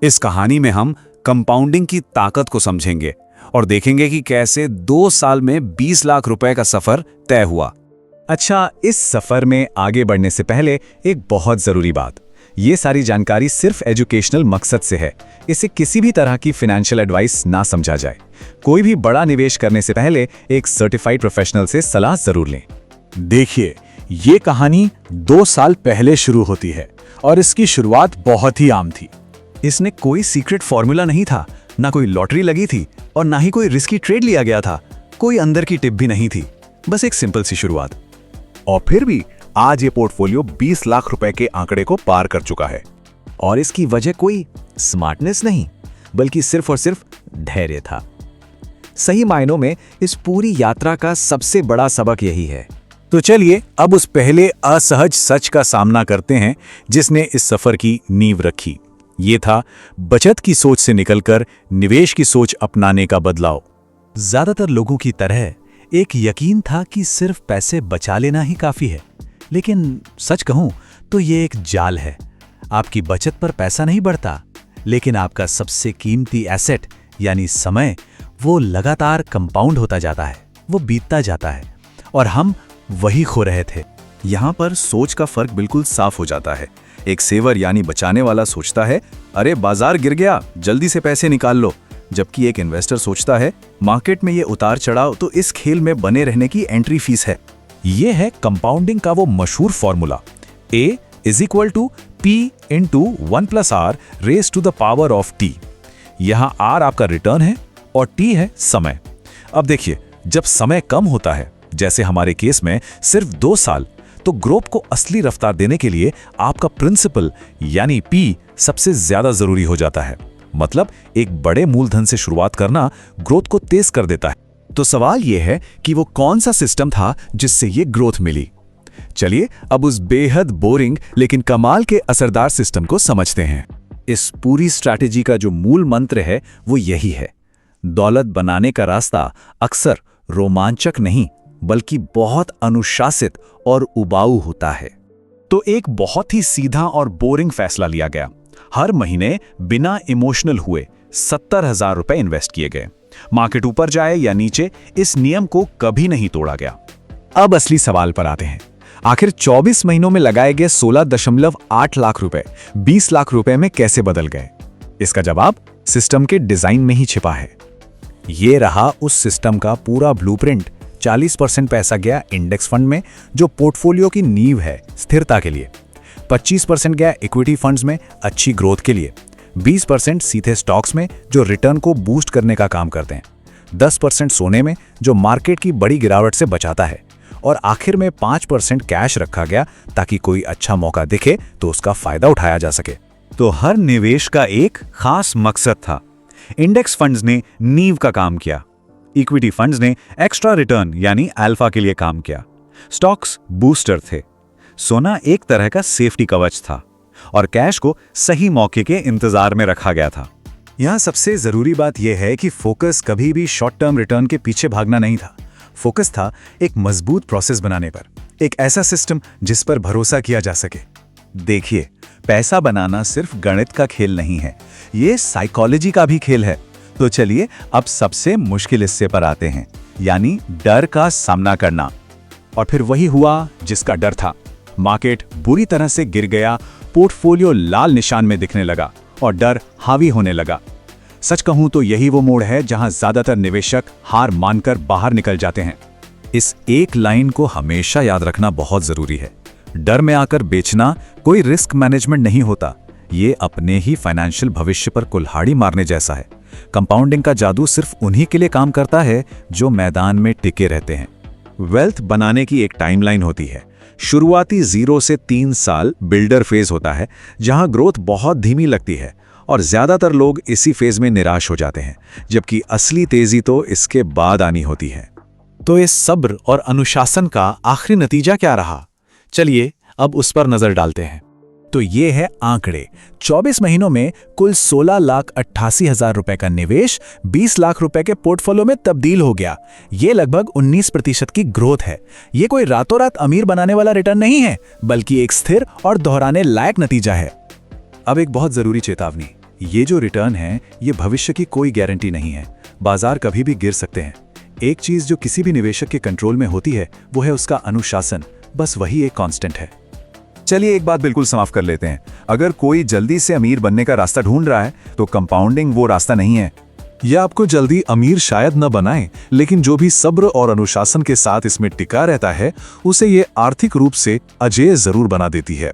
इस कहानी में हम कंपाउंडिंग की ताकत को समझेंगे और देखेंगे कि कैसे 2 साल में 20 लाख रुपए का सफर तय हुआ। अच्छा, इस सफर में आगे बढ़ने से पहले एक बहुत जरूरी बात, ये सारी जानकारी सिर्फ एजुकेशनल मकसद से है। इसे किसी भी तरह की फाइनेंशियल एडवाइस ना समझा जाए। कोई भी बड़ा निवेश करने से पहले एक सर्टिफाइड प्रोफेशनल से सलाह जरूर लें। देखिए, ये कहानी 2 साल पहले शुरू होती है और इसकी शुरुआत बहुत ही आम थी। इसने कोई सीक्रेट फॉर्मूला नहीं था, ना कोई लॉटरी लगी थी और ना ही कोई रिस्की ट्रेड लिया गया था। कोई अंदर की टिप भी नहीं थी, बस एक सिंपल सी शुरुआत। और फिर भी आज ये पोर्टफोलियो 20 लाख रुपए के आंकड़े को पार कर चुका है। और इसकी वजह कोई स्मार्टनेस नहीं, बल्कि सिर्फ और सिर्फ धैर्य था। सही मायनों में इस पूरी यात्रा का सबसे बड़ा सबक यही है। तो चलिए अब उस पहले असहज सच का सामना करते हैं जिसने इस सफर की नींव रखी। ये था बचत की सोच से निकलकर निवेश की सोच अपनाने का बदलाव। ज्यादातर लोगों की तरह एक यकीन था कि सिर्फ पैसे बचा लेना ही काफी है, लेकिन सच कहूं तो ये एक जाल है। आपकी बचत पर पैसा नहीं बढ़ता, लेकिन आपका सबसे कीमती एसेट यानी समय वो लगातार कंपाउंड होता जाता है, वो बीतता जाता है और हम वही खो रहे थे। यहाँ पर सोच का फर्क बिल्कुल साफ हो जाता है। एक सेवर यानी बचाने वाला सोचता है, अरे बाजार गिर गया, जल्दी से पैसे निकाल लो, जबकि एक इन्वेस्टर सोचता है, मार्केट में ये उतार चढ़ाव तो इस खेल में बने रहने की एंट्री फीस है। ये है कंपाउंडिंग का वो मशहूर formula, A = P × 1 + R raised to the power of T। यहाँ R आपका रिटर्न है और T है समय। अब देखिए, जब समय कम होता है, जैसे हमारे केस में सिर्फ 2 साल, तो ग्रोथ को असली रफ्तार देने के लिए आपका प्रिंसिपल यानी P सबसे ज्यादा जरूरी हो जाता है। मतलब एक बड़े मूलधन से शुरुआत करना ग्रोथ को तेज कर देता है। तो सवाल यह है कि वो कौन सा सिस्टम था जिससे ये ग्रोथ मिली। चलिए अब उस बेहद बोरिंग लेकिन कमाल के असरदार सिस्टम को समझते हैं। इस पूरी स्ट्रैटेजी का जो मूल मंत्र है वो यही है, दौलत बनाने का रास्ता अक्सर रोमांचक नहीं बल्कि बहुत अनुशासित और उबाऊ होता है। तो एक बहुत ही सीधा और बोरिंग फैसला लिया गया। हर महीने बिना इमोशनल हुए 70,000 रुपए इन्वेस्ट किए गए। मार्केट ऊपर जाए या नीचे, इस नियम को कभी नहीं तोड़ा गया। अब असली सवाल पर आते हैं। आखिर 24 महीनों में लगाए गए 16.8 लाख रुपए 20 लाख रुपए में कैसे बदल गए? इसका जवाब सिस्टम के डिजाइन में ही छिपा है। ये रहा उस सिस्टम का पूरा ब्लूप्रिंट। 40% पैसा गया इंडेक्स फंड में, जो पोर्टफोलियो की नींव है स्थिरता के लिए। 25% गया इक्विटी फंड्स में अच्छी ग्रोथ के लिए। 20% सीधे स्टॉक्स में जो रिटर्न को बूस्ट करने का काम करते हैं। 10% सोने में जो मार्केट की बड़ी गिरावट से बचाता है। और आखिर में 5% कैश रखा गया ताकि कोई अच्छा मौका दिखे तो उसका फायदा उठाया जा सके। तो हर निवेश का एक खास मकसद था। इंडेक्स फंड्स ने नींव का काम किया, इक्विटी फंड्स ने एक्स्ट्रा रिटर्न यानी अल्फा के लिए काम किया, स्टॉक्स बूस्टर थे, सोना एक तरह का सेफ्टी कवच था और कैश को सही मौके के इंतजार में रखा गया था। यहां सबसे जरूरी बात यह है कि फोकस कभी भी शॉर्ट टर्म रिटर्न के पीछे भागना नहीं था। फोकस था एक मजबूत प्रोसेस बनाने पर, एक ऐसा सिस्टम जिस पर भरोसा किया जा सके। देखिए, पैसा बनाना सिर्फ गणित का खेल नहीं है, ये साइकोलॉजी का भी खेल है। तो चलिए अब सबसे मुश्किल हिस्से पर आते हैं, यानी डर का सामना करना। और फिर वही हुआ जिसका डर था। मार्केट बुरी तरह से गिर गया, पोर्टफोलियो लाल निशान में दिखने लगा और डर हावी होने लगा। सच कहूं तो यही वो मोड़ है जहां ज्यादातर निवेशक हार मानकर बाहर निकल जाते हैं। इस एक लाइन को हमेशा याद रखना बहुत जरूरी है। डर में आकर बेचना कोई रिस्क मैनेजमेंट नहीं होता, ये अपने ही फाइनेंशियल भविष्य पर कुल्हाड़ी मारने जैसा है। कंपाउंडिंग का जादू सिर्फ उन्हीं के लिए काम करता है जो मैदान में टिके रहते हैं। वेल्थ बनाने की एक टाइमलाइन होती है। शुरुआती 0 से 3 साल बिल्डर फेज होता है, जहां ग्रोथ बहुत धीमी लगती है और ज्यादातर लोग इसी फेज में निराश हो जाते हैं, जबकि असली तेजी तो इसके बाद आनी होती है। तो इस सब्र और अनुशासन का आखिरी नतीजा क्या रहा? चलिए अब उस पर नजर डालते हैं। तो ये है आंकड़े। 24 महीनों में कुल 16,88,000 रुपए का निवेश 20 लाख रुपए के पोर्टफोलियो में तब्दील हो गया। ये लगभग 19% की ग्रोथ है। ये कोई रातों रात अमीर बनाने वाला रिटर्न नहीं है, बल्कि एक स्थिर और दोहराने लायक नतीजा है। अब एक बहुत जरूरी चेतावनी, ये जो रिटर्न है, ये भविष्य की कोई गारंटी नहीं है। बाजार कभी भी गिर सकते हैं। एक चीज जो किसी भी निवेशक के कंट्रोल में होती है, वो है उसका अनुशासन। बस वही एक कांस्टेंट है। चलिए एक बात बिल्कुल साफ कर लेते हैं, अगर कोई जल्दी से अमीर बनने का रास्ता ढूंढ रहा है तो कंपाउंडिंग वो रास्ता नहीं है। यह आपको जल्दी अमीर शायद न बनाए, लेकिन जो भी सब्र और अनुशासन के साथ इसमें टिका रहता है, उसे ये आर्थिक रूप से अजेय जरूर बना देती है।